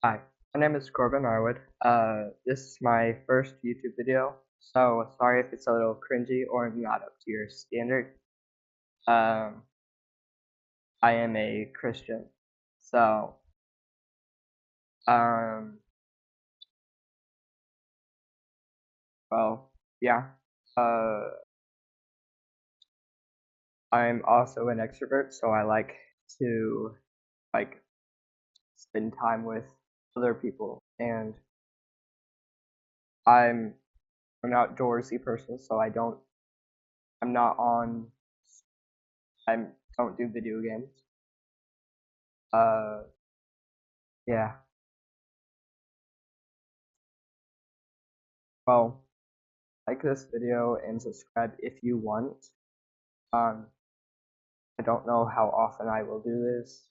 Hi, my name is Corbin Arwood. This is my first YouTube video, so sorry if it's a little cringy or not up to your standard. Um, I am a Christian, so um, well, yeah. Uh, I'm also an extrovert, so I like to like spend time with other people, and I'm an outdoorsy person, so I'm not on. I don't do video games. Uh, yeah. Well, like this video and subscribe if you want. Um, I don't know how often I will do this,